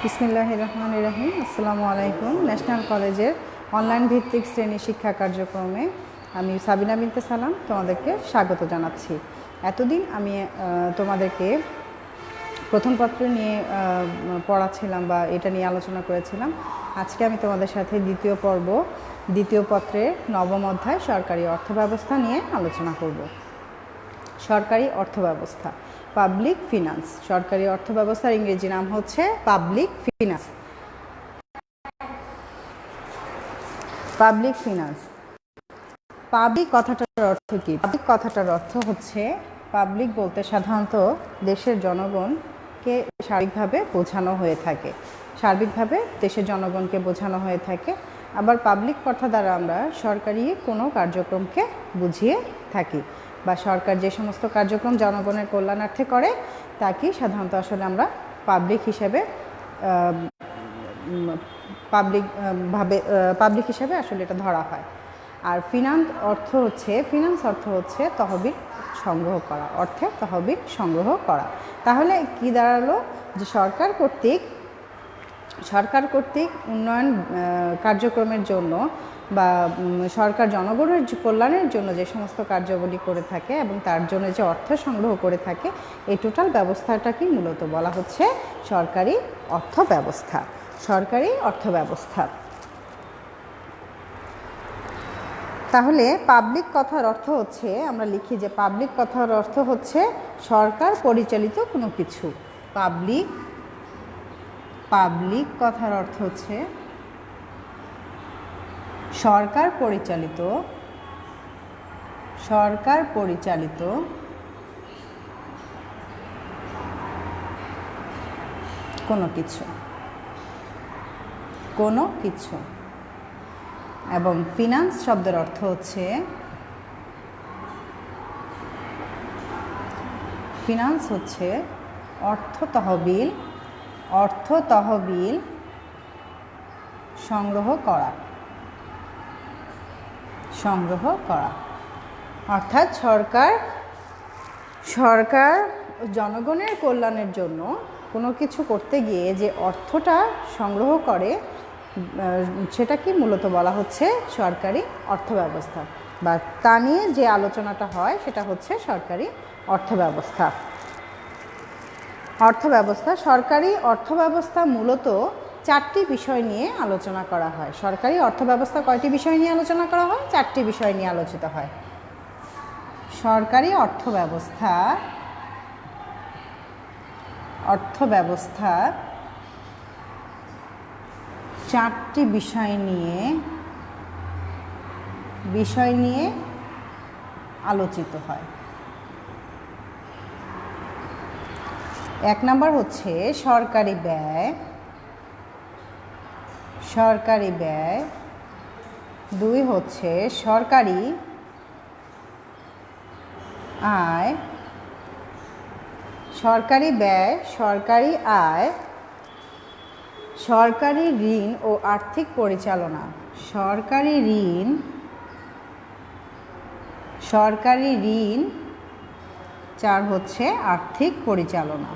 বিসমিল্লাহির রহমানির রহিম। আসসালামু আলাইকুম। ন্যাশনাল কলেজের অনলাইন ভিত্তিক শ্রেণী শিক্ষা কার্যক্রমে আমি সাবিনা বিনতে সালাম তোমাদেরকে স্বাগত জানাচ্ছি। এতদিন আমি তোমাদেরকে প্রথম পত্র নিয়ে পড়াচ্ছিলাম বা এটা নিয়ে আলোচনা করেছিলাম। আজকে আমি তোমাদের সাথে দ্বিতীয় পত্রের নবম অধ্যায় সরকারি অর্থব্যবস্থা নিয়ে আলোচনা করব। সরকারি অর্থব্যবস্থা, পাবলিক ফিনান্স। সরকারি অর্থব্যবস্থার ইংরেজি নাম হচ্ছে public finance. Public finance, public কথাটার অর্থ কি? পাবলিক কথাটার অর্থ হচ্ছে, পাবলিক বলতে সাধারণত দেশের জনগণকে সার্বিকভাবে বোঝানো হয়ে থাকে। সার্বিকভাবে দেশের জনগণকে বোঝানো হয়ে থাকে। আবার পাবলিক কথা দ্বারা আমরা সরকারি কোনো কার্যক্রমকে বুঝিয়ে থাকি, বা সরকার যে সমস্ত কার্যক্রম জনগণের কল্যাণার্থে করে তাকেই সাধারণত আসলে আমরা পাবলিক হিসেবে আসলে এটা ধরা হয়। আর ফিনান্স অর্থ হচ্ছে তহবিল সংগ্রহ করা, অর্থের তহবিল সংগ্রহ করা। তাহলে কি দাঁড়ালো, যে সরকার কর্তৃক উন্নয়ন কার্যক্রমের জন্য বা সরকার জনগণের কল্যাণের জন্য যে সমস্ত কার্যাবলী করে থাকে এবং তার জন্য যে অর্থ সংগ্রহ করে থাকে, এই টোটাল ব্যবস্থাটাকেই মূলত বলা হচ্ছে সরকারি অর্থব্যবস্থা। সরকারি অর্থব্যবস্থা। তাহলে পাবলিক কথার অর্থ হচ্ছে, আমরা লিখি যে পাবলিক কথার অর্থ হচ্ছে সরকার পরিচালিত কোনো কিছু। পাবলিক কথার অর্থ হচ্ছে সরকার পরিচালিত কোনো কিছু। এবং ফিনান্স শব্দের অর্থ হচ্ছে, ফিনান্স হচ্ছে অর্থ তহবিল সংগ্রহ করা। অর্থাৎ সরকার জনগণের কল্যাণের জন্য কোনো কিছু করতে গিয়ে যে অর্থটা সংগ্রহ করে, সেটাকে মূলত বলা হচ্ছে সরকারি অর্থব্যবস্থা, বা তা নিয়ে যে আলোচনাটা হয় সেটা হচ্ছে সরকারি অর্থব্যবস্থা। সরকারি অর্থব্যবস্থা মূলত 4টি বিষয় নিয়ে আলোচনা করা হয়। সরকারি অর্থব্যবস্থা কয়টি বিষয় নিয়ে আলোচনা করা হয়? 4টি বিষয় নিয়ে আলোচিত হয়। সরকারি অর্থব্যবস্থা 4টি বিষয় নিয়ে আলোচিত হয়। 1 নম্বর হচ্ছে সরকারি ব্যয়। 2 হচ্ছে সরকারি আয়। সরকারি ব্যয়, সরকারি আয়, সরকারি ঋণ ও আর্থিক পরিচালনা। সরকারি ঋণ, 4 হচ্ছে আর্থিক পরিচালনা।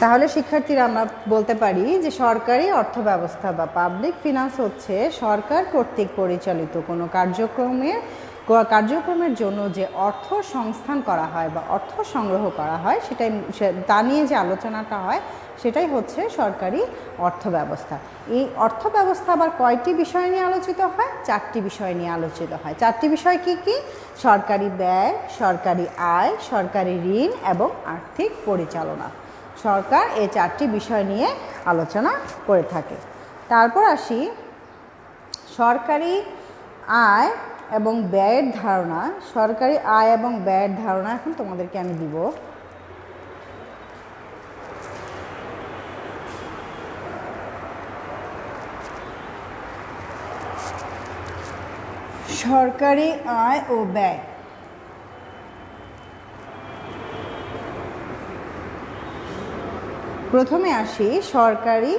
তাহলে শিক্ষার্থীরা আমরা বলতে পারি যে সরকারি অর্থব্যবস্থা বা পাবলিক ফিনান্স হচ্ছে সরকার কর্তৃক পরিচালিত কোনো কার্যক্রমের জন্য যে অর্থ সংস্থান করা হয় বা অর্থ সংগ্রহ করা হয়, তা নিয়ে যে আলোচনাটা হয় সেটাই হচ্ছে সরকারি অর্থব্যবস্থা। এই অর্থব্যবস্থা আবার কয়টি বিষয় নিয়ে আলোচিত হয়? 4টি বিষয় নিয়ে আলোচিত হয়। 4টি বিষয় কি কি? সরকারি ব্যয়, সরকারি আয়, সরকারি ঋণ এবং আর্থিক পরিচালনা। সরকার এই 4টি বিষয় নিয়ে আলোচনা করে থাকে। তারপর আসি সরকারি আয় এবং ব্যয়ের ধারণা। সরকারি আয় এবং ব্যয়ের ধারণা এখন তোমাদেরকে আমি দিব। সরকারি আয় ও ব্যয়। প্রথমে আসি সরকারি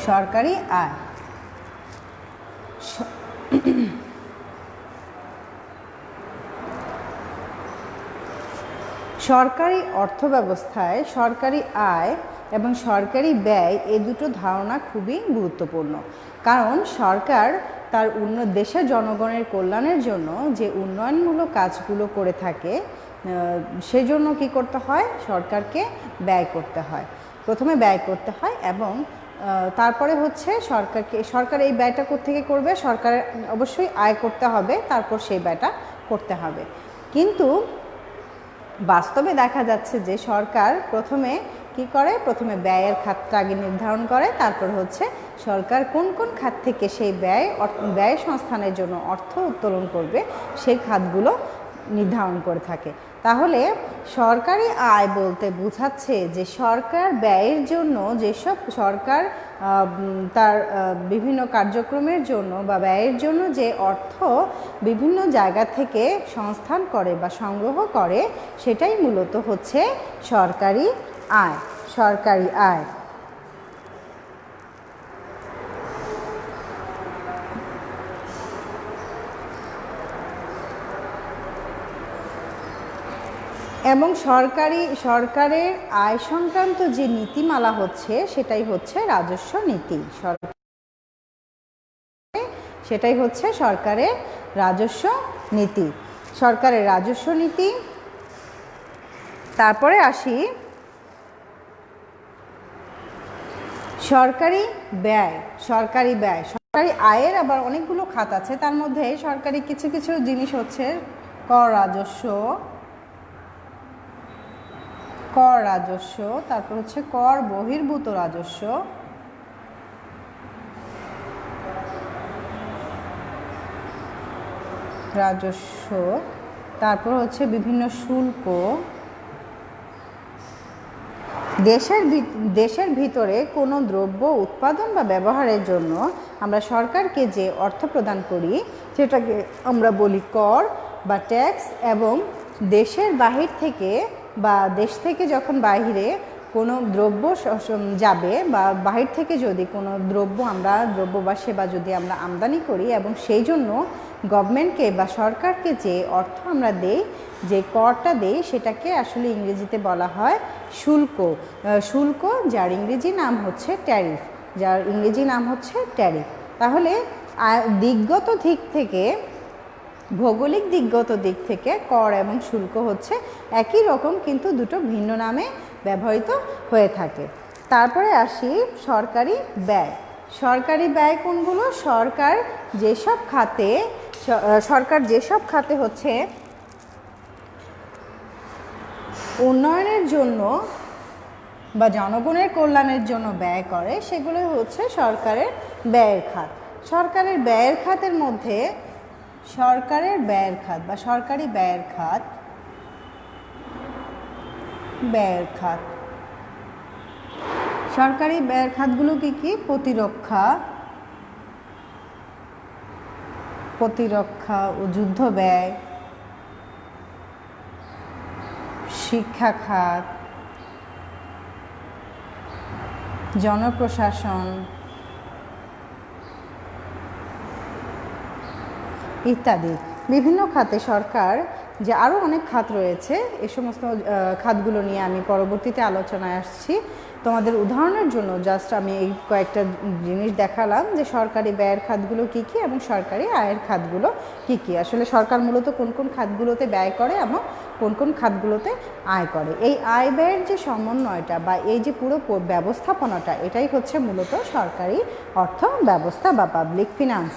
সরকারি আয়। সরকারি অর্থব্যবস্থায় সরকারি আয় এবং সরকারি ব্যয় এই দুটো ধারণা খুবই গুরুত্বপূর্ণ, কারণ সরকার তার দেশের জনগণের কল্যাণের জন্য যে উন্নয়নমূলক কাজগুলো করে থাকে, সেজন্য কি করতে হয়, সরকারকে ব্যয় করতে হয়। প্রথমে ব্যয় করতে হয় এবং তারপরে হচ্ছে সরকার এই ব্যয়টা কোত্থেকে করবে, সরকারের অবশ্যই আয় করতে হবে, তারপর সেই ব্যয়টা করতে হবে। কিন্তু বাস্তবে দেখা যাচ্ছে যে সরকার প্রথমে কি করে, প্রথমে ব্যয়ের খাতটা আগে নির্ধারণ করে, তারপর হচ্ছে সরকার কোন কোন খাত থেকে সেই ব্যয় সংস্থানের জন্য অর্থ উত্তোলন করবে সেই খাতগুলো নির্ধারণ করে থাকে। তাহলে সরকারি আয় বলতে বোঝাচ্ছে যে সরকার ব্যয়ের জন্য যেসব সরকার তার বিভিন্ন কার্যক্রমের জন্য বা ব্যয়ের জন্য যে অর্থ বিভিন্ন জায়গা থেকে সংস্থান করে বা সংগ্রহ করে, সেটাই মূলত হচ্ছে সরকারি আয়। সরকারি আয়। এবং সরকারের আয় সংক্রান্ত যে নীতিমালা হচ্ছে সেটাই হচ্ছে রাজস্ব নীতি। সেটাই হচ্ছে সরকারের রাজস্ব নীতি। সরকারের রাজস্ব নীতি। তারপরে আসি সরকারি ব্যয়। সরকারি ব্যয়, সরকারি আয়ের আবার অনেকগুলো খাত আছে, তার মধ্যে সরকারি কিছু কিছু জিনিস হচ্ছে কর রাজস্ব, তারপর হচ্ছে কর বহির্ভূত রাজস্ব, তারপর হচ্ছে বিভিন্ন শুল্ক। দেশের ভিতরে কোনো দ্রব্য উৎপাদন বা ব্যবহারের জন্য আমরা সরকারকে যে অর্থ প্রদান করি সেটাকে আমরা বলি কর বা ট্যাক্স। এবং দেশের বাহির থেকে বা দেশ থেকে যখন বাহিরে কোনো দ্রব্য যাবে বা বাহির থেকে যদি কোনো দ্রব্য বা সেবা যদি আমরা আমদানি করি এবং সেই জন্য গভর্নমেন্টকে বা সরকারকে যে অর্থ আমরা দেই, যে করটা দেই, সেটাকে আসলে ইংরেজিতে বলা হয় শুল্ক, যার ইংরেজি নাম হচ্ছে ট্যারিফ। তাহলে ভৌগোলিক দিকগত দিক থেকে কর এবং শুল্ক হচ্ছে একই রকম, কিন্তু দুটো ভিন্ন নামে ব্যবহৃত হয়ে থাকে। তারপরে আসি সরকারি ব্যয়। সরকারি ব্যয় কোনগুলো? সরকার যেসব খাতে হচ্ছে উন্নয়নের জন্য বা জনগণের কল্যাণের জন্য ব্যয় করে, সেগুলো হচ্ছে সরকারের ব্যয়ের খাত। সরকারের ব্যয়ের খাতের মধ্যে সরকারি ব্যয়ের সরকারি ব্যয়ের খাতগুলো কি কি? প্রতিরক্ষা ও যুদ্ধ ব্যয়, শিক্ষা খাত, জনপ্রশাসন ইত্যাদি। বিভিন্ন খাতে সরকার যে আরও অনেক খাত রয়েছে, এই সমস্ত খাতগুলো নিয়ে আমি পরবর্তীতে আলোচনায় আসছি। তোমাদের উদাহরণের জন্য জাস্ট আমি এই কয়েকটা জিনিস দেখালাম যে সরকারি ব্যয়ের খাতগুলো কী কী এবং সরকারি আয়ের খাতগুলো কী কী। আসলে সরকার মূলত কোন কোন খাতগুলোতে ব্যয় করে এবং কোন কোন খাতগুলোতে আয় করে। এই আয় ব্যয়ের যে সমন্বয়টা বা এই যে পুরো ব্যবস্থাপনাটা, এটাই হচ্ছে মূলত সরকারি অর্থ ব্যবস্থা বা পাবলিক ফিনান্স।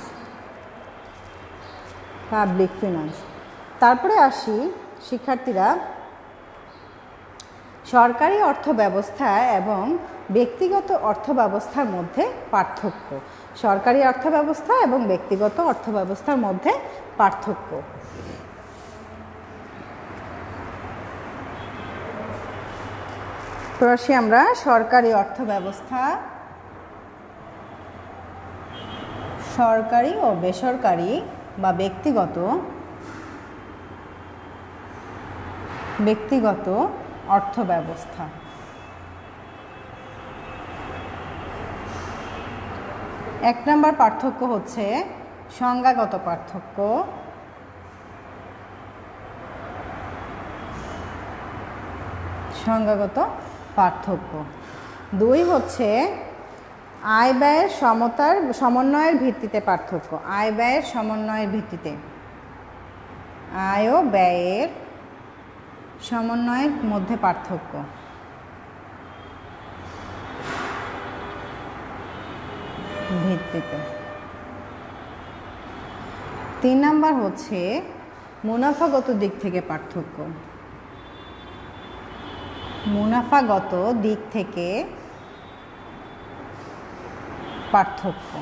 তারপরে আসি শিক্ষার্থীরা সরকারি অর্থ ব্যবস্থা এবং ব্যক্তিগত অর্থ ব্যবস্থার মধ্যে পার্থক্য। সরকারি অর্থ ব্যবস্থা এবং ব্যক্তিগত অর্থ ব্যবস্থার মধ্যে পার্থক্য। তো আসি আমরা সরকারি অর্থ ব্যবস্থা, সরকারি ও বেসরকারি বা ব্যক্তিগত অর্থ ব্যবস্থা। এক নম্বর পার্থক্য হচ্ছে সংজ্ঞাগত পার্থক্য। সংজ্ঞাগত পার্থক্য। 2 হচ্ছে আয় ব্যয়ের সমন্বয়ের ভিত্তিতে পার্থক্য। আয় ব্যয়ের সমন্বয়ের ভিত্তিতে, আয় ও ব্যয়ের সমন্বয়ের মধ্যে পার্থক্য। ভিত্তিতে। 3 নাম্বার হচ্ছে মুনাফাগত দিক থেকে পার্থক্য। মুনাফাগত দিক থেকে পার্থক্য।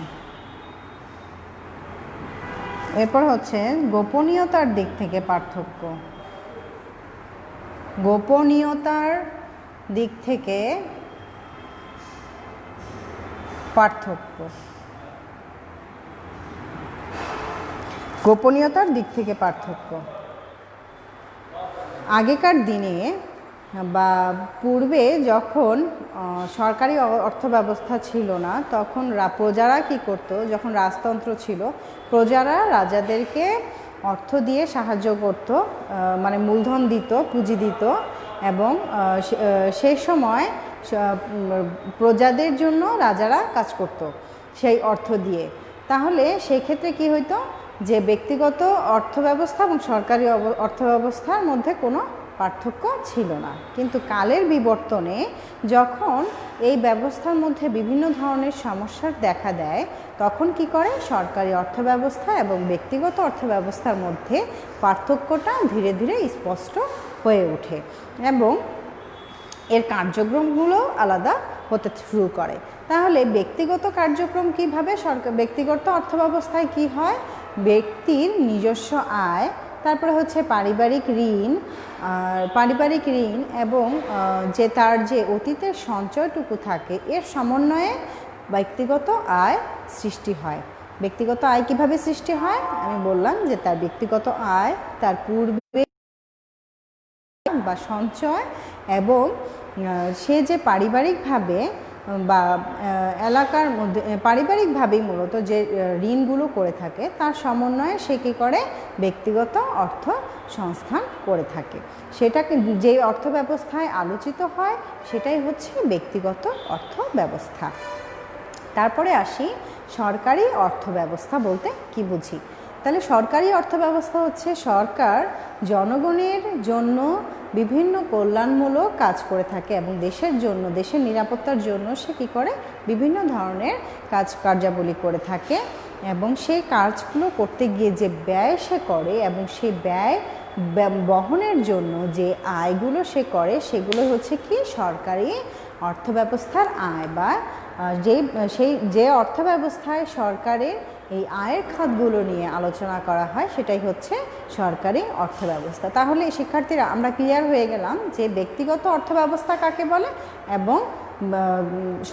এরপর হচ্ছে গোপনীয়তার দিক থেকে পার্থক্য। গোপনীয়তার দিক থেকে পার্থক্য। গোপনীয়তার দিক থেকে পার্থক্য। আগেকার দিনে বা পূর্বে যখন সরকারি অর্থ ব্যবস্থা ছিল না, তখন প্রজারা কি করত, যখন রাজতন্ত্র ছিল, প্রজারা রাজাদেরকে অর্থ দিয়ে সাহায্য করত, মানে মূলধন দিত, পুঁজি দিত, এবং সেই সময় প্রজাদের জন্য রাজারা কাজ করত সেই অর্থ দিয়ে। তাহলে সেই ক্ষেত্রে কি হইতো, যে ব্যক্তিগত অর্থব্যবস্থা এবং সরকারি অর্থব্যবস্থার মধ্যে কোনো পার্থক্য ছিল না। কিন্তু কালের বিবর্তনে যখন এই ব্যবস্থার মধ্যে বিভিন্ন ধরনের সমস্যার দেখা দেয়, তখন কি করে, সরকারি অর্থব্যবস্থা এবং ব্যক্তিগত অর্থব্যবস্থার মধ্যে পার্থক্যটা ধীরে ধীরে স্পষ্ট হয়ে ওঠে এবং এর কার্যক্রমগুলো আলাদা হতে শুরু করে। তাহলে ব্যক্তিগত কার্যক্রম কিভাবে, ব্যক্তিগত অর্থব্যবস্থায় কি হয়, ব্যক্তির নিজস্ব আয়, তারপরে হচ্ছে পারিবারিক ঋণ এবং যে তার যে অতীতের সঞ্চয়টুকু থাকে, এর সমন্বয়ে ব্যক্তিগত আয় সৃষ্টি হয়। ব্যক্তিগত আয় কিভাবে সৃষ্টি হয়, আমি বললাম যে তার ব্যক্তিগত আয়, তার পূর্বে বা সঞ্চয়, এবং সে যে পারিবারিকভাবে বা এলাকার মধ্যে পারিবারিকভাবেই মূলত যে ঋণগুলো করে থাকে, তার সমন্বয়ে সে কী করে, ব্যক্তিগত অর্থ সংস্থান করে থাকে। সেটাকে যে অর্থ ব্যবস্থায় আলোচিত হয় সেটাই হচ্ছে ব্যক্তিগত অর্থ ব্যবস্থা। তারপরে আসি সরকারি অর্থ ব্যবস্থা বলতে কি বুঝি। তাহলে সরকারি অর্থ ব্যবস্থা হচ্ছে সরকার জনগণের জন্য বিভিন্ন কল্যাণমূলক কাজ করে থাকে এবং দেশের জন্য, দেশের নিরাপত্তার জন্য সে কী করে, বিভিন্ন ধরনের কার্যাবলী করে থাকে এবং সেই কাজগুলো করতে গিয়ে যে ব্যয় সে করে এবং সেই ব্যয় বহনের জন্য যে আয়গুলো সে করে, সেগুলো হচ্ছে কি সরকারি অর্থব্যবস্থার আয়, বা যে অর্থব্যবস্থায় সরকারের এই আয়ের খাতগুলো নিয়ে আলোচনা করা হয় সেটাই হচ্ছে সরকারি অর্থব্যবস্থা। তাহলে শিক্ষার্থীরা আমরা ক্লিয়ার হয়ে গেলাম যে ব্যক্তিগত অর্থব্যবস্থা কাকে বলে এবং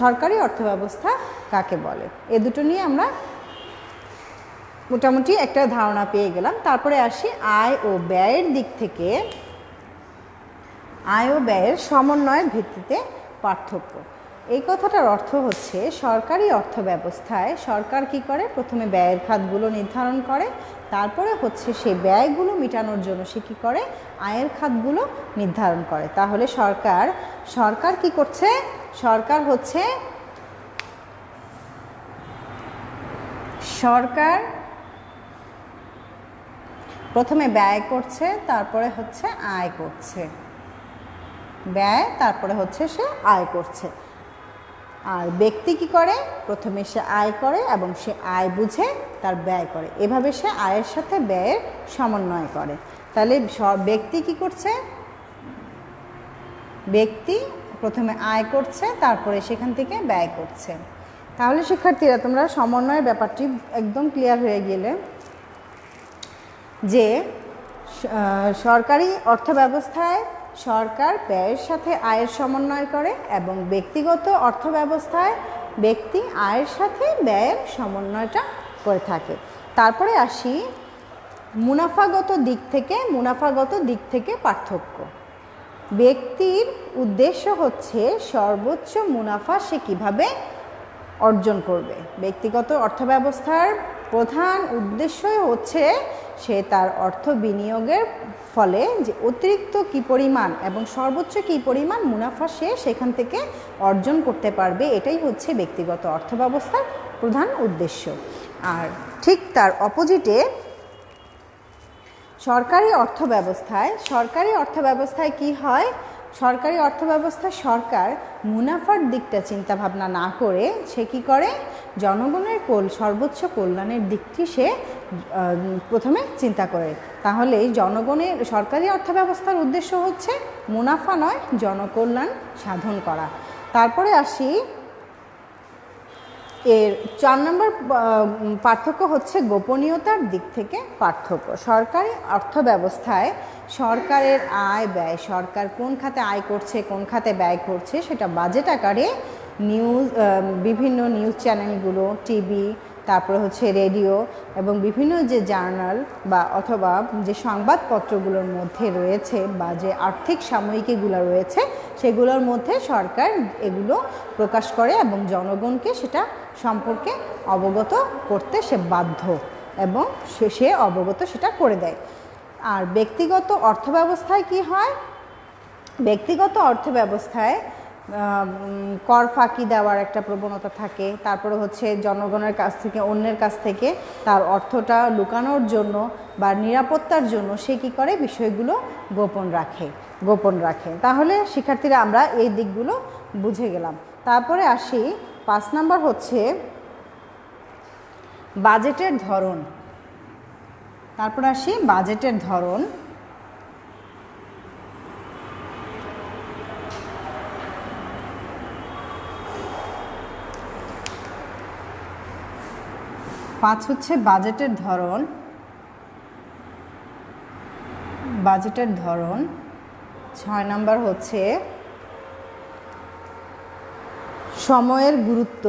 সরকারি অর্থব্যবস্থা কাকে বলে। এ দুটো নিয়ে আমরা মোটামুটি একটা ধারণা পেয়ে গেলাম। তারপরে আসি আয় ও ব্যয়ের দিক থেকে, আয় ও ব্যয়ের সমন্বয়ের ভিত্তিতে পার্থক্য। এই কথাটার অর্থ হচ্ছে সরকারি অর্থ ব্যবস্থায় সরকার কি করে, প্রথমে ব্যয়ের খাতগুলো নির্ধারণ করে, তারপরে হচ্ছে সেই ব্যয়গুলো মেটানোর জন্য সে কী করে, আয়ের খাতগুলো নির্ধারণ করে। তাহলে সরকার কি করছে, সরকার প্রথমে ব্যয় করছে, তারপরে হচ্ছে আয় করছে, ব্যয় তারপরে হচ্ছে সে আয় করছে। আর ব্যক্তি কি করে, প্রথমে সে আয় করে এবং সে আয় বুঝে তার ব্যয় করে, এভাবে সে আয়ের সাথে ব্যয়ের সমন্বয় করে। তাহলে ব্যক্তি কি করছে, ব্যক্তি প্রথমে আয় করছে, তারপরে সেখান থেকে ব্যয় করছে। তাহলে শিক্ষার্থীরা তোমরা সমন্বয়ের ব্যাপারটি একদম ক্লিয়ার হয়ে গেলে যে সরকারি অর্থ ব্যবস্থায় সরকার ব্যয়ের সাথে আয়ের সমন্বয় করে এবং ব্যক্তিগত অর্থ ব্যবস্থায় ব্যক্তি আয়ের সাথে ব্যয়ের সমন্বয়টা করে থাকে। তারপরে আসি মুনাফাগত দিক থেকে পার্থক্য। ব্যক্তির উদ্দেশ্য হচ্ছে সর্বোচ্চ মুনাফা সে কীভাবে অর্জন করবে। ব্যক্তিগত অর্থব্যবস্থার প্রধান উদ্দেশ্যই হচ্ছে সে তার অর্থ বিনিয়োগের ফলে যে অতিরিক্ত কী পরিমাণ এবং সর্বোচ্চ কী পরিমাণ মুনাফা সে সেখান থেকে অর্জন করতে পারবে, এটাই হচ্ছে ব্যক্তিগত অর্থব্যবস্থার প্রধান উদ্দেশ্য। আর ঠিক তার অপোজিটে সরকারি অর্থব্যবস্থায় কি হয়? সরকারি অর্থব্যবস্থায় সরকার মুনাফার দিকটা চিন্তা ভাবনা না করে সে কি করে, জনগণের সর্বোচ্চ কল্যাণের দিকটি সে প্রথমে চিন্তা করে। তাহলে জনগণের সরকারি অর্থব্যবস্থার উদ্দেশ্য হচ্ছে মুনাফা নয়, জনকল্যাণ সাধন করা। তারপরে আসি, এর 4 নম্বর পার্থক্য হচ্ছে গোপনীয়তার দিক থেকে পার্থক্য। সরকারি অর্থব্যবস্থায় সরকারের আয় ব্যয়, সরকার কোন খাতে আয় করছে কোন খাতে ব্যয় করছে সেটা বাজেট আকারে বিভিন্ন নিউজ চ্যানেলগুলো, টিভি, তারপরে হচ্ছে রেডিও এবং বিভিন্ন যে জার্নাল বা অথবা যে সংবাদপত্রগুলোর মধ্যে রয়েছে বা যে আর্থিক সাময়িকীগুলো রয়েছে সেগুলোর মধ্যে সরকার এগুলো প্রকাশ করে এবং জনগণকে সেটা সম্পর্কে অবগত করতে সে বাধ্য এবং সে অবগত সেটা করে দেয়। আর ব্যক্তিগত অর্থব্যবস্থায় কি হয়? ব্যক্তিগত অর্থব্যবস্থায় কর ফাঁকি দেওয়ার একটা প্রবণতা থাকে। তারপরে হচ্ছে জনগণের কাছ থেকে, অন্যের কাছ থেকে তার অর্থটা লুকানোর জন্য বা নিরাপত্তার জন্য সে কী করে, বিষয়গুলো গোপন রাখে। তাহলে শিক্ষার্থীরা আমরা এই দিকগুলো বুঝে গেলাম। তারপরে আসি 5 নম্বর হচ্ছে বাজেটের ধরন। তারপর আসি বাজেটের ধরন। পাঁচ হচ্ছে বাজেটের ধরন। 6 নম্বর হচ্ছে সময়ের গুরুত্ব।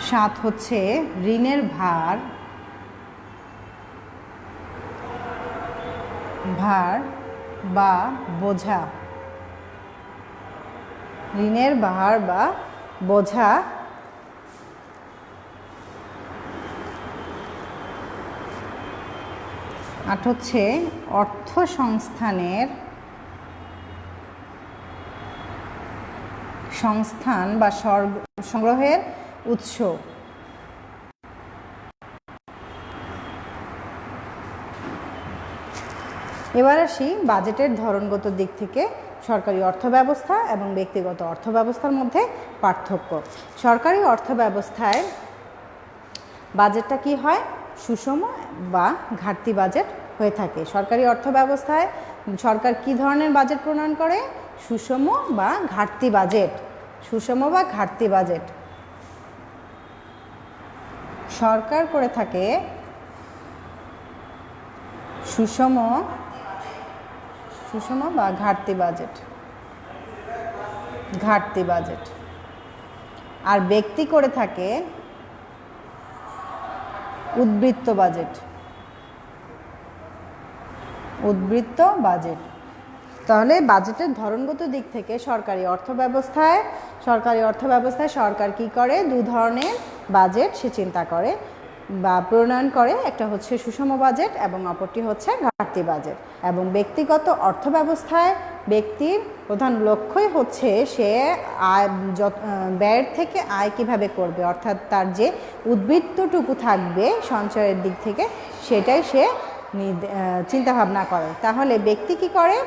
7 হচ্ছে ঋণের ভার বা বোঝা। ঋণের ভার বা বোঝা। 8 হচ্ছে অর্থ সংস্থান বা সংগ্রহের উৎস। এবার আসি বাজেটের ধরনগত দিক থেকে সরকারি অর্থব্যবস্থা এবং ব্যক্তিগত অর্থব্যবস্থার মধ্যে পার্থক্য। সরকারি অর্থব্যবস্থায় বাজেটটা কি হয়? সুষম বা ঘাটতি বাজেট হয়ে থাকে। সরকারি অর্থব্যবস্থায় সরকার কি ধরনের বাজেট প্রণয়ন করে? সুষম বা ঘাটতি বাজেট। সরকার করে থাকে সুষম বা ঘাটতি বাজেট। আর ব্যক্তি করে থাকে উদ্বৃত্ত বাজেট। তাহলে বাজেটের ধরনগত দিক থেকে সরকারি অর্থব্যবস্থায় সরকার কি করে? 2 ধরনের বাজেট সে চিন্তা করে বা প্রণয়ন করে। একটা হচ্ছে সুষম বাজেট এবং অপরটি হচ্ছে ঘাটতি বাজেট। এবং ব্যক্তিগত অর্থব্যবস্থায় ব্যক্তির প্রধান লক্ষ্যই হচ্ছে সে ব্যয়ের থেকে আয় কিভাবে করবে, অর্থাৎ তার যে উদ্বৃত্তটুকু থাকবে সঞ্চয়ের দিক থেকে সেটাই সে চিন্তাভাবনা করে। তাহলে ব্যক্তি কি করে?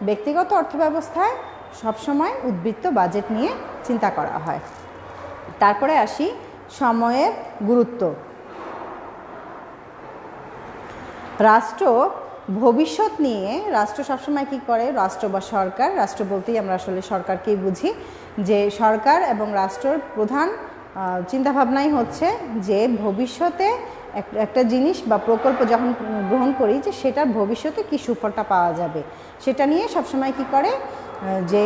ব্যক্তিগত অর্থব্যবস্থায় সবসময় উদ্বৃত্ত বাজেট নিয়ে চিন্তা করা হয়। তারপরে আসি সময়ের গুরুত্ব। রাষ্ট্র ভবিষ্যৎ নিয়ে সবসময় কি করে? রাষ্ট্র বা সরকার, রাষ্ট্র বলতেই আমরা আসলে সরকারকেই বুঝি, যে সরকার এবং রাষ্ট্রের প্রধান চিন্তাভাবনাই হচ্ছে যে ভবিষ্যতে একটা জিনিস বা প্রকল্প যখন গ্রহণ করি যে সেটার ভবিষ্যতে কি সুফলটা পাওয়া যাবে সেটা নিয়ে সবসময় কি করে? যে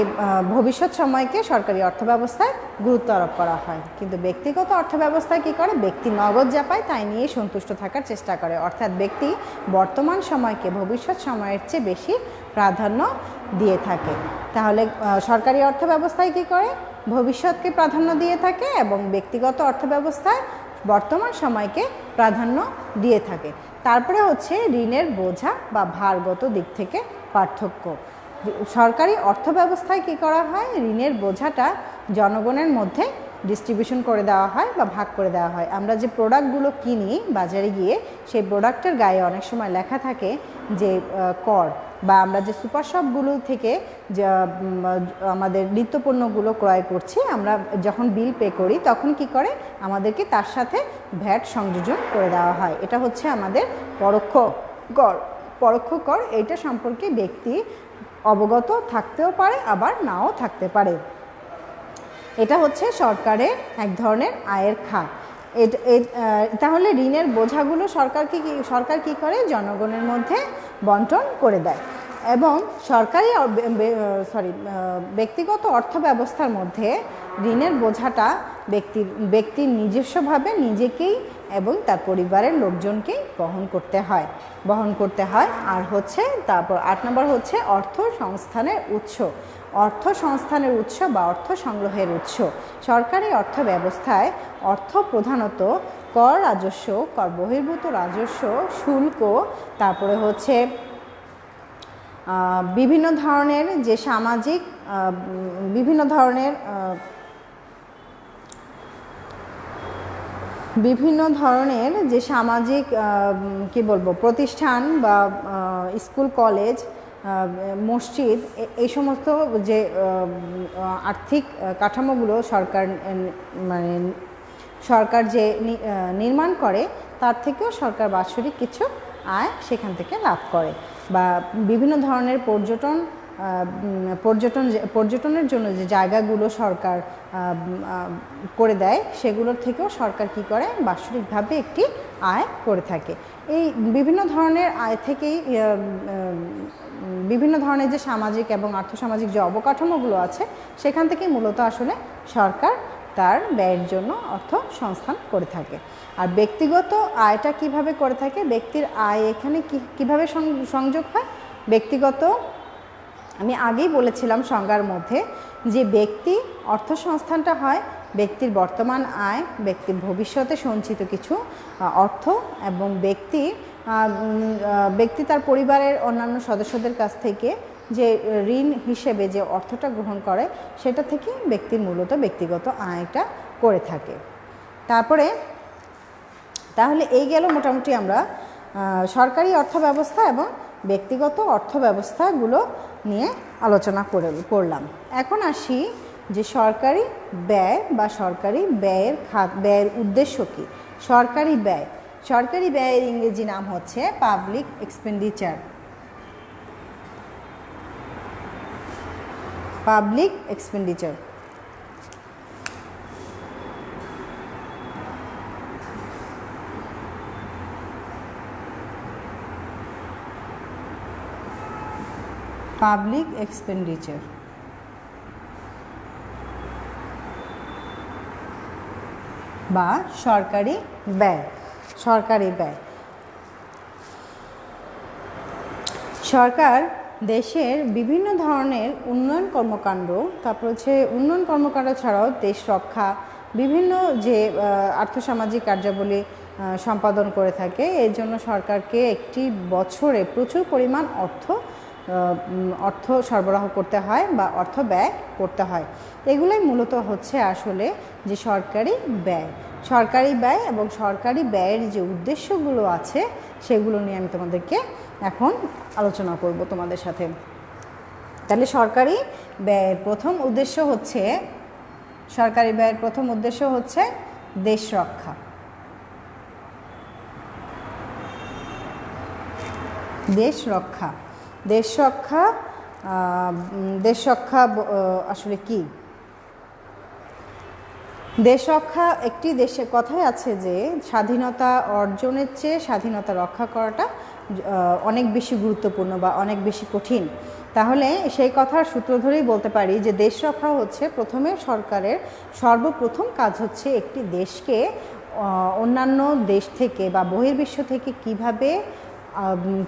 ভবিষ্যৎ সময়কে সরকারি অর্থব্যবস্থায় গুরুত্ব আরোপ করা হয়। কিন্তু ব্যক্তিগত অর্থব্যবস্থায় কী করে, ব্যক্তি নগদ যা পায় তাই নিয়ে সন্তুষ্ট থাকার চেষ্টা করে, অর্থাৎ ব্যক্তি বর্তমান সময়কে ভবিষ্যৎ সময়ের চেয়ে বেশি প্রাধান্য দিয়ে থাকে। তাহলে সরকারি অর্থব্যবস্থায় কী করে, ভবিষ্যৎকে প্রাধান্য দিয়ে থাকে এবং ব্যক্তিগত অর্থব্যবস্থায় বর্তমান সময়কে প্রাধান্য দিয়ে থাকে। তারপরে হচ্ছে ঋণের বোঝা বা ভারগত দিক থেকে পার্থক্য। সরকারি অর্থব্যবস্থায় কী করা হয়, ঋণের বোঝাটা জনগণের মধ্যে ডিস্ট্রিবিউশন করে দেওয়া হয় বা ভাগ করে দেওয়া হয়। আমরা যে প্রোডাক্টগুলো কিনি বাজারে গিয়ে, সেই প্রোডাক্টের গায়ে অনেক সময় লেখা থাকে যে কর, বা আমরা যে সুপার শপগুলো থেকে আমাদের নিত্যপণ্যগুলো ক্রয় করছি, আমরা যখন বিল পে করি তখন কি করে, আমাদেরকে তার সাথে ভ্যাট সংযোজন করে দেওয়া হয়। এটা হচ্ছে আমাদের পরোক্ষ কর। পরোক্ষ কর এইটা সম্পর্কে ব্যক্তি অবগত থাকতেও পারে, আবার নাও থাকতে পারে। এটা হচ্ছে সরকারের এক ধরনের আয়ের খাত। তাহলে ঋণের বোঝাগুলো সরকার কি করে, জনগণের মধ্যে বন্টন করে দেয়। এবং ব্যক্তিগত অর্থ ব্যবস্থার মধ্যে ঋণের বোঝাটা ব্যক্তির নিজস্বভাবে নিজেকেই এবং তার পরিবারের লোকজনকেই বহন করতে হয়। আর হচ্ছে তারপর 8 নম্বর হচ্ছে অর্থ সংস্থানের উৎস। অর্থ সংস্থানের উৎস বা অর্থ সংগ্রহের উৎস। সরকারি অর্থ ব্যবস্থায় অর্থ প্রধানত কর রাজস্ব, কর বহির্ভূত রাজস্ব, শুল্ক, তারপরে হচ্ছে বিভিন্ন ধরনের যে সামাজিক বিভিন্ন ধরনের যে সামাজিক কি বলবো প্রতিষ্ঠান বা স্কুল, কলেজ, মসজিদ, এই সমস্ত যে আর্থিক কাঠামোগুলো সরকার যে নির্মাণ করে, তার থেকেও সরকার বাৎসরিক কিছু আয় সেখান থেকে লাভ করে। বা বিভিন্ন ধরনের পর্যটনের জন্য যে জায়গাগুলো সরকার করে দেয়, সেগুলোর থেকেও সরকার কি করে, বাৎসরিকভাবে একটি আয় করে থাকে। এই বিভিন্ন ধরনের আয় থেকেই বিভিন্ন ধরনের যে সামাজিক এবং আর্থসামাজিক যে অবকাঠামোগুলো আছে, সেখান থেকেই মূলত আসলে সরকার তার ব্যয়ের জন্য অর্থ সংস্থান করে থাকে। আর ব্যক্তিগত আয়টা কিভাবে করে থাকে, ব্যক্তির আয় এখানে কিভাবে সংযোগ হয়। ব্যক্তিগত, আমি আগেই বলেছিলাম সংজ্ঞার মধ্যে, যে ব্যক্তি অর্থ সংস্থানটা হয় ব্যক্তির বর্তমান আয়, ব্যক্তির ভবিষ্যতে সঞ্চিত কিছু অর্থ, এবং ব্যক্তি তার পরিবারের অন্যান্য সদস্যদের কাছ থেকে যে ঋণ হিসেবে যে অর্থটা গ্রহণ করে, সেটা থেকে ব্যক্তির মূলত ব্যক্তিগত আয়টা করে থাকে। তাহলে এই গেল মোটামুটি আমরা সরকারি অর্থ ব্যবস্থা এবং ব্যক্তিগত অর্থ ব্যবস্থাগুলো নিয়ে আলোচনা করলাম। এখন আসি যে সরকারি ব্যয় বা সরকারি ব্যয়ের উদ্দেশ্য কী। সরকারি ব্যয়ের ইংরেজি নাম হচ্ছে public expenditure. Public expenditure. Public expenditure বা সরকারি ব্যয়। সরকার দেশের বিভিন্ন ধরনের উন্নয়ন কর্মকাণ্ড, তারপর হচ্ছে উন্নয়ন কর্মকাণ্ড ছাড়াও দেশ রক্ষা, বিভিন্ন যে আর্থসামাজিক কার্যাবলী সম্পাদন করে থাকে। এর জন্য সরকারকে একটি বছরে প্রচুর পরিমাণ অর্থ সরবরাহ করতে হয় বা অর্থ ব্যয় করতে হয়। এগুলোই মূলত হচ্ছে আসলে যে সরকারি ব্যয় এবং সরকারি ব্যয়ের যে উদ্দেশ্যগুলো আছে, সেগুলো নিয়ে আমি তোমাদেরকে এখন আলোচনা করব তোমাদের সাথে। তাহলে সরকারি ব্যয়ের প্রথম উদ্দেশ্য হচ্ছে দেশ রক্ষা। আসলে কি দেশ রক্ষা? একটি দেশে কথাই আছে যে স্বাধীনতা অর্জনের চেয়ে স্বাধীনতা রক্ষা করাটা অনেক বেশি গুরুত্বপূর্ণ বা অনেক বেশি কঠিন, তাহলে সেই কথার সূত্র ধরেই বলতে পারি যে দেশ রক্ষা হচ্ছে প্রথমে সরকারের সর্বপ্রথম কাজ হচ্ছে একটি দেশকে অন্যান্য দেশ থেকে বা বহির্বিশ্ব থেকে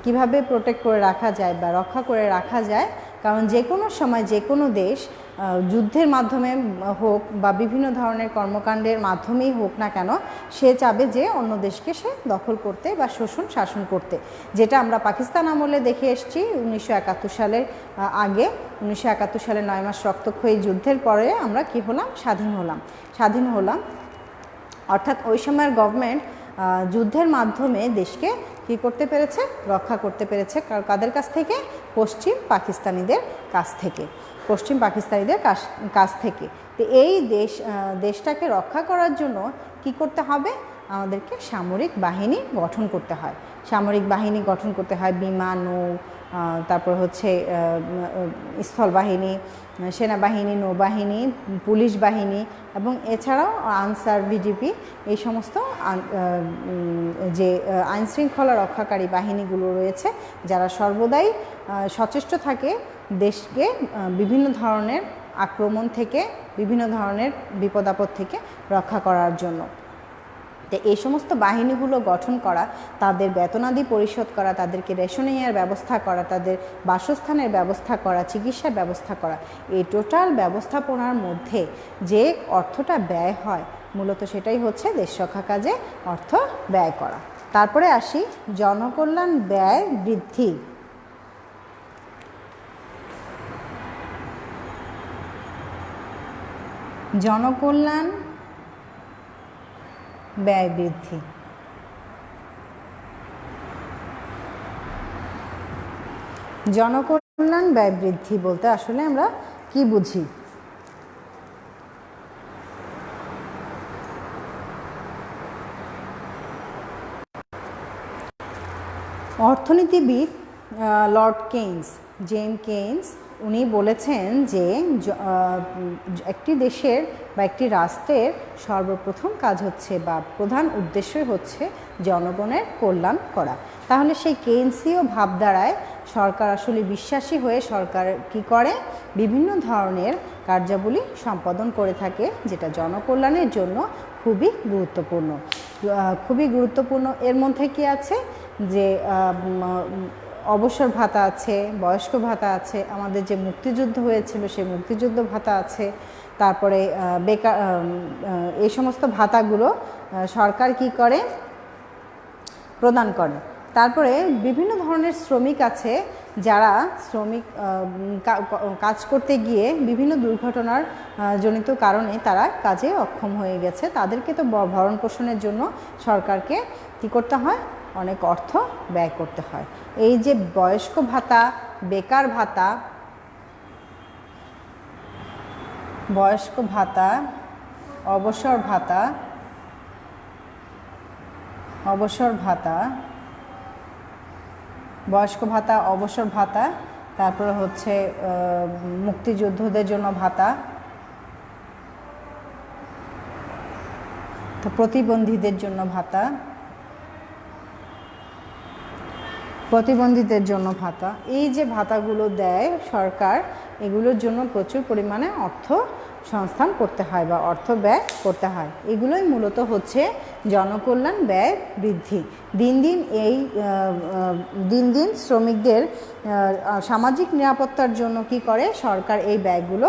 কিভাবে প্রোটেক্ট করে রাখা যায় বা রক্ষা করে রাখা যায়। কারণ যে কোনো সময় যে কোনো দেশ যুদ্ধের মাধ্যমে হোক বা বিভিন্ন ধরনের কর্মকাণ্ডের মাধ্যমেই হোক না কেন, সে চাবে যে অন্য দেশকে সে দখল করতে বা শাসন করতে, যেটা আমরা পাকিস্তান আমলে দেখে এসেছি 1971 সালের আগে। 1971 সালে 9 মাস রক্তক্ষয়ী যুদ্ধের পরে আমরা কি হলাম, স্বাধীন হলাম। অর্থাৎ ওই সময়ের গভর্নমেন্ট যুদ্ধের মাধ্যমে দেশকে কী করতে পেরেছে, রক্ষা করতে পেরেছে। কাদের কাছ থেকে? পশ্চিম পাকিস্তানিদের কাছ থেকে। তো এই দেশটাকে রক্ষা করার জন্য কি করতে হবে, আমাদেরকে সামরিক বাহিনী গঠন করতে হয়। বিমান, নৌ, তারপর হচ্ছে স্থলবাহিনী, সেনাবাহিনী, নৌবাহিনী, পুলিশ বাহিনী এবং এছাড়াও আনসার, বিজিপি, এই সমস্ত যে আইনশৃঙ্খলা রক্ষাকারী বাহিনীগুলো রয়েছে, যারা সর্বদাই সচেষ্ট থাকে দেশকে বিভিন্ন ধরনের আক্রমণ থেকে, বিভিন্ন ধরনের বিপদ আপদ থেকে রক্ষা করার জন্য। তো এই সমস্ত বাহিনীগুলো গঠন করা, তাদের বেতনাদি পরিশোধ করা, তাদেরকে রেশনিংয়ের ব্যবস্থা করা, তাদের বাসস্থানের ব্যবস্থা করা, চিকিৎসার ব্যবস্থা করা, এই টোটাল ব্যবস্থাপনার মধ্যে যে অর্থটা ব্যয় হয়, মূলত সেটাই হচ্ছে দেশ রক্ষা কাজে অর্থ ব্যয় করা। তারপরে আসি জনকল্যাণ ব্যয় বৃদ্ধি। জনকল্যাণ ব্যয় বৃদ্ধি। জনকল্যাণ ব্যয় বৃদ্ধি বলতে আসলে আমরা কি বুঝি? অর্থনীতিবিদ লর্ড কেইনস, জেমস কেইনস, উনি বলেছেন যে একটি দেশের বা একটি রাষ্ট্রের সর্বপ্রথম কাজ হচ্ছে বা প্রধান উদ্দেশ্যই হচ্ছে জনগণের কল্যাণ করা। তাহলে সেই কেইনসীয় ভাবধারায় সরকার আসলে বিশ্বাসী হয়ে সরকার কি করে, বিভিন্ন ধরনের কার্যাবলী সম্পাদন করে থাকে, যেটা জনকল্যাণের জন্য খুবই গুরুত্বপূর্ণ। এর মধ্যে কি আছে, যে অবসর ভাতা আছে, বয়স্ক ভাতা আছে, আমাদের যে মুক্তিযুদ্ধ হয়েছিল সেই মুক্তিযুদ্ধ ভাতা আছে, তারপরে বেকার, এই সমস্ত ভাতাগুলো সরকার কি করে, প্রদান করে। তারপরে বিভিন্ন ধরনের শ্রমিক আছে, যারা কাজ করতে গিয়ে বিভিন্ন দুর্ঘটনার জনিত কারণে তারা কাজে অক্ষম হয়ে গেছে, তাদেরকে তো ভরণ পোষণের জন্য সরকারকে কী করতে হয়, অনেক অর্থ ব্যয় করতে হয়। এই যে বয়স্ক ভাতা, বেকার ভাতা, অবসর ভাতা, তারপরে হচ্ছে মুক্তিযোদ্ধাদের জন্য ভাতা, তো প্রতিবন্ধীদের জন্য ভাতা, এই যে ভাতাগুলো দেয় সরকার, এগুলোর জন্য প্রচুর পরিমাণে অর্থ সংস্থান করতে হয় বা অর্থ ব্যয় করতে হয়। এগুলোই মূলত হচ্ছে জনকল্যাণ ব্যয় বৃদ্ধি। দিন দিন শ্রমিকদের সামাজিক নিরাপত্তার জন্য কি করে সরকার, এই ব্যয়গুলো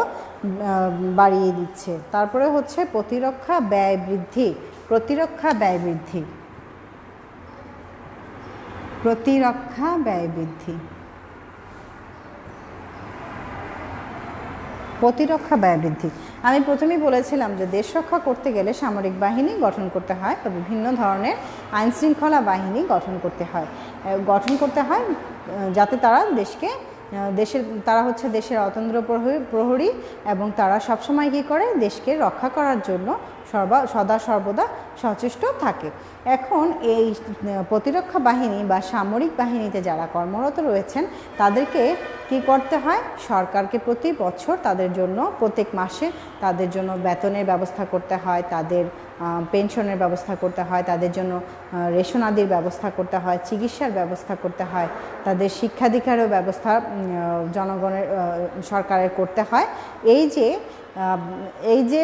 বাড়িয়ে দিচ্ছে। তারপরে হচ্ছে প্রতিরক্ষা ব্যয় বৃদ্ধি। প্রতিরক্ষা ব্যয় বৃদ্ধি। আমি প্রথমেই বলেছিলাম যে দেশ রক্ষা করতে গেলে সামরিক বাহিনী গঠন করতে হয় বা বিভিন্ন ধরনের আইনশৃঙ্খলা বাহিনী গঠন করতে হয় যাতে তারা তারা হচ্ছে দেশের অতন্দ্র প্রহরী এবং তারা সবসময় কী করে, দেশকে রক্ষা করার জন্য সদা সর্বদা সচেষ্ট থাকে। এখন এই প্রতিরক্ষা বাহিনী বা সামরিক বাহিনীতে যারা কর্মরত রয়েছেন তাদেরকে কি করতে হয়, সরকারকে প্রতি বছর তাদের জন্য প্রত্যেক মাসে তাদের জন্য বেতনের ব্যবস্থা করতে হয়, তাদের পেনশনের ব্যবস্থা করতে হয়, তাদের জন্য রেশনাদির ব্যবস্থা করতে হয়, চিকিৎসার ব্যবস্থা করতে হয়, তাদের শিক্ষাধিকারের ব্যবস্থা জনগণের সরকারের করতে হয়। এই যে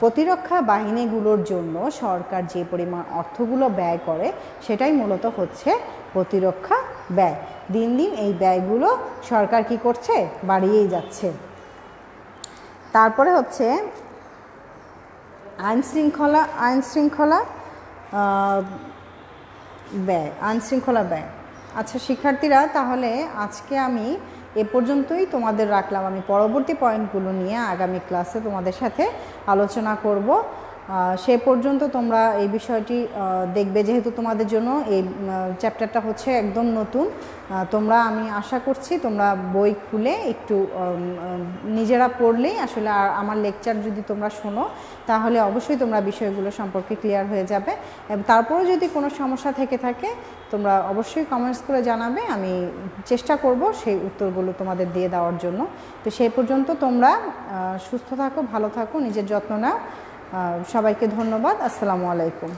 প্রতিরক্ষা বাহিনীগুলোর জন্য সরকার যে পরিমাণ অর্থগুলো ব্যয় করে সেটাই মূলত হচ্ছে প্রতিরক্ষা ব্যয়। দিন দিন এই ব্যয়গুলো সরকার কি করছে, বাড়িয়েই যাচ্ছে। তারপরে হচ্ছে আইন শৃঙ্খলা ব্যয়। আচ্ছা শিক্ষার্থীরা, তাহলে আজকে আমি এ পর্যন্তই তোমাদের রাখলাম। আমি পরবর্তী পয়েন্টগুলো নিয়ে আগামী ক্লাসে তোমাদের সাথে আলোচনা করব। সে পর্যন্ত তোমরা এই বিষয়টি দেখবে, যেহেতু তোমাদের জন্য এই চ্যাপ্টারটা হচ্ছে একদম নতুন। আমি আশা করছি তোমরা বই খুলে একটু নিজেরা পড়লেই আসলে আমার লেকচার যদি তোমরা শোনো তাহলে অবশ্যই তোমরা বিষয়গুলো সম্পর্কে ক্লিয়ার হয়ে যাবে। এবং তারপরেও যদি কোনো সমস্যা থেকে থাকে তোমরা অবশ্যই কমেন্টস করে জানাবে, আমি চেষ্টা করব সেই উত্তরগুলো তোমাদের দিয়ে দেওয়ার জন্য। তো সেই পর্যন্ত তোমরা সুস্থ থাকো, ভালো থাকো, নিজের যত্ন নাও। সবাইকে ধন্যবাদ। আসসালামু আলাইকুম।